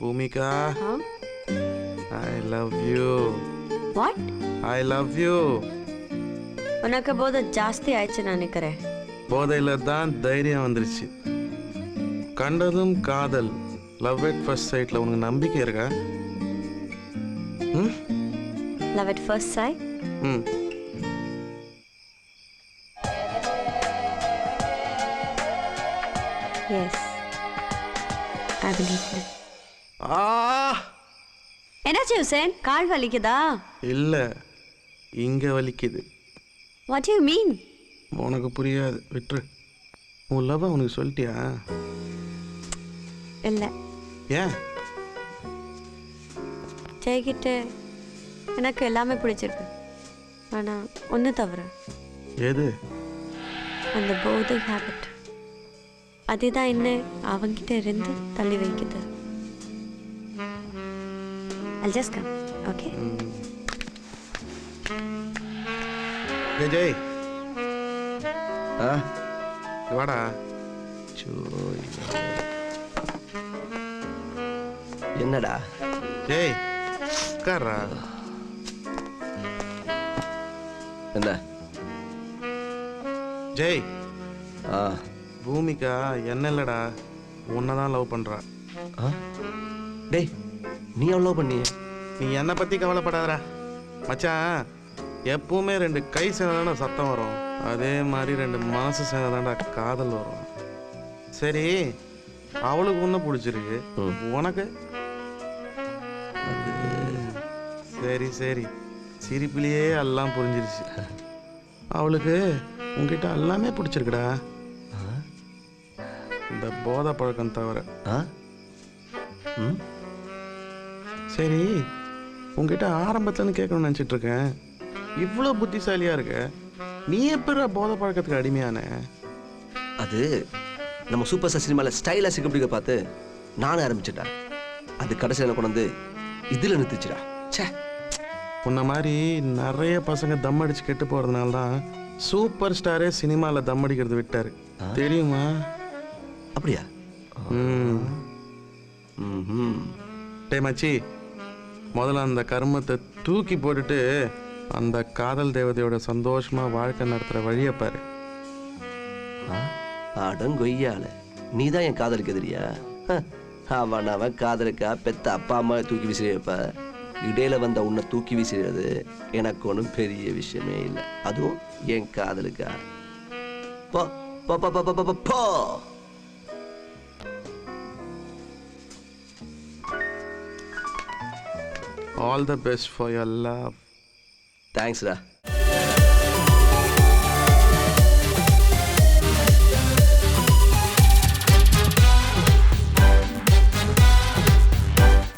Bhumika Huh? I love you What? I love you உனக்கு போத ஜாஸ்தி ஆயிடுச்சு நினைக்கிறேன். போதையில தான் தைரியம் வந்துருச்சு. கண்டதும் காதல், லவ் அட் ஃபர்ஸ்ட் சைட்ல உனக்கு நம்பிக்கை இருக்கா? ம் Love at first sight? ம் Yes. I believe you. ஆ என்னாச்சு ஹுசேன்? கால் வலிக்குதா? இல்ல, இங்க வலிக்குது. What do you mean? உனக்கு புரியாது, விட்டுரு. உன் லவ் உனக்கு சொல்லிட்டியா? இல்ல. ஏன்? ஜெய்கிட்ட எனக்கு எல்லாமே பிடிச்சிருக்கு. ஆனா ஒன்று தவிர ஏது? அந்த போதை ஹேபிட். அதுதான் என்ன அவங்கிட்ட இருந்து தள்ளி வைக்குது. I'll just come, okay? Jai ஆ வாடா. என்னடா? ஜெய் உட்கார்றா. என்ன? ஜெய், ஆ பூமிகா என்ன இல்லடா, உன்னை தான் லவ் பண்றா. ஆ டேய், நீ எவ்வளோ பண்ணி? நீ என்னை பத்தி கவலைப்படாதடா மச்சான். எப்பவுமே ரெண்டு கை சேர்ந்தாண்டா சத்தம் வரும், அதே மாதிரி ரெண்டு மனசு சேர்ந்தாண்டா காதல் வரும். சரி, அவளுக்கு ஒன்று பிடிச்சிருக்கு, உனக்கு? சரி சரி, சிரிப்பிலேயே எல்லாம் புரிஞ்சிருச்சு. அவளுக்கு உங்ககிட்ட எல்லாமே பிடிச்சிருக்குடா, இந்த போதை பழக்கம் தவிர. ஆ ம் சரி, உங்ககிட்ட ஆரம்பத்துலன்னு கேட்கணும்னு நினச்சிட்டு இருக்கேன். இவ்வளோ புத்திசாலியா இருக்க, நீ எப்படி போதை பழக்கத்துக்கு அடிமையான? அது நம்ம சூப்பர் ஸ்டார் சினிமாவில் ஸ்டைலாக சிக்கப்பிடிக்க பார்த்து நானும் ஆரம்பிச்சிட்டேன். அது கடைசியில் கொண்டு வந்து இதில் நிறுத்துச்சுடா. சே, உன்ன மாதிரி நிறைய பசங்க தம் அடிச்சு கெட்டு போகிறதுனால தான் சூப்பர் ஸ்டாரே சினிமாவில் தம் அடிக்கிறது விட்டாரு, தெரியுமா? அப்படியா? ம் ம் டே மச்சி, முதல்ல அந்த கர்மத்தை தூக்கி போட்டுட்டு அந்த காதல் தேவதையோட சந்தோஷமா வாழ்க்கை நடத்துகிற வழியை பாரு. அடங்கொய்யால நீ தான் என் காதலுக்கு எதிரியா? அவன் காதலுக்கா பெத்த அப்பா அம்மா தூக்கி விசிறியப்ப இடையில வந்த உன்னை தூக்கி வீசுறது எனக்கு ஒன்றும் பெரிய விஷயமே இல்லை. அதுவும் என் காதலுக்கா? போ போ போ போ போ போ. All the best for your love. தேங்க்ஸ்டா.